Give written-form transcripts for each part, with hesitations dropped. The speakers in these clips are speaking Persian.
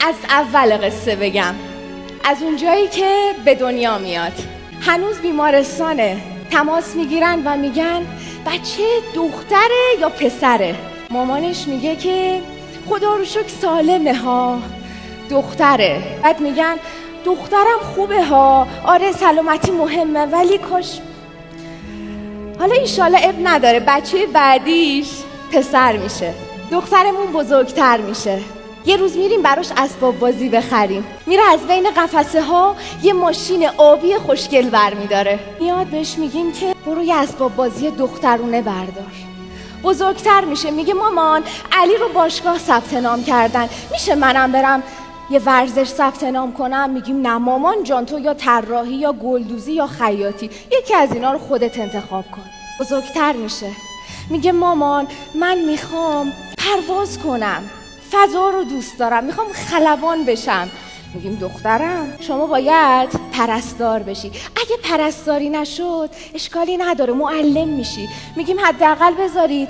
از اول قصه بگم، از اونجایی که به دنیا میاد. هنوز بیمارستانه، تماس میگیرن و میگن بچه دختره یا پسره. مامانش میگه که خدا رو شکر سالمه ها، دختره. بعد میگن دخترم خوبه ها، آره سلامتی مهمه، ولی کاش حالا ایشالا اب نداره بچه بعدیش پسر میشه، دخترمون بزرگتر میشه. یه روز میریم براش اسباب بازی بخریم، میره از بین قفسه ها یه ماشین آبی خوشگل برمیداره. میاد بهش میگیم که برو یه اسباب بازی دخترونه بردار. بزرگتر میشه میگه مامان علی رو باشگاه ثبت نام کردن، میشه منم برم یه ورزش ثبت نام کنم؟ میگیم نه مامان جان، تو یا طراحی یا گلدوزی یا خیاطی، یکی از اینا رو خودت انتخاب کن. بزرگتر میشه میگه مامان من میخوام پرواز کنم، فضا رو دوست دارم، میخوام خلبان بشم. میگیم دخترم شما باید پرستار بشی، اگه پرستاری نشد اشکالی نداره معلم میشی. میگیم حداقل بذارید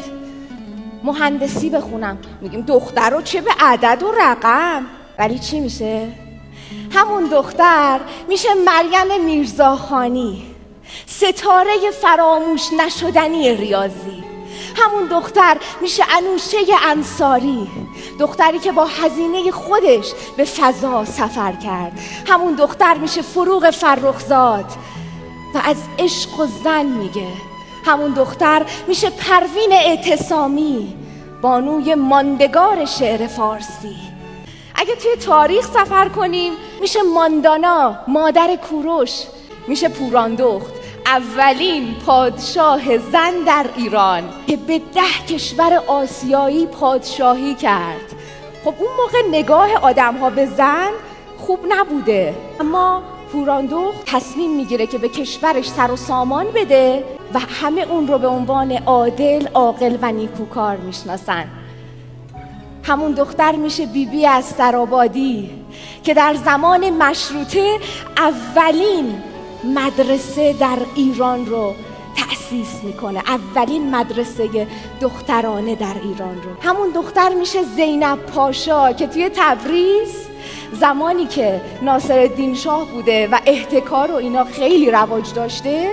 مهندسی بخونم. میگیم دختر رو چه به عدد و رقم. ولی چی میشه؟ همون دختر میشه مریم میرزاخانی، ستاره فراموش نشدنی ریاضی. همون دختر میشه انوشه انصاری، دختری که با هزینه خودش به فضا سفر کرد. همون دختر میشه فروغ فرخزاد و از عشق و زن میگه. همون دختر میشه پروین اعتصامی، بانوی ماندگار شعر فارسی. اگه توی تاریخ سفر کنیم میشه ماندانا، مادر کوروش. میشه پوراندخت، اولین پادشاه زن در ایران که به 10 کشور آسیایی پادشاهی کرد. خب اون موقع نگاه آدم ها به زن خوب نبوده، اما پوراندخت تصمیم میگیره که به کشورش سر و سامان بده و همه اون رو به عنوان عادل، عاقل و نیکوکار میشناسن. همون دختر میشه بیبی از سرآبادی که در زمان مشروطه اولین مدرسه در ایران رو تأسیس میکنه، اولین مدرسه دخترانه در ایران رو. همون دختر میشه زینب پاشا که توی تبریز زمانی که ناصرالدین شاه بوده و احتکار و اینا خیلی رواج داشته،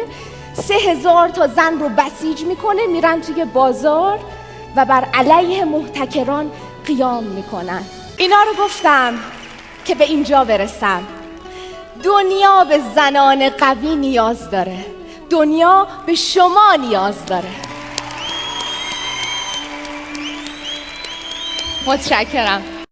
3000 تا زن رو بسیج میکنه، میرن توی بازار و بر علیه محتکران قیام میکنن. اینا رو گفتم که به اینجا برسم. دنیا به زنان قوی نیاز داره، دنیا به شما نیاز داره. متشکرم.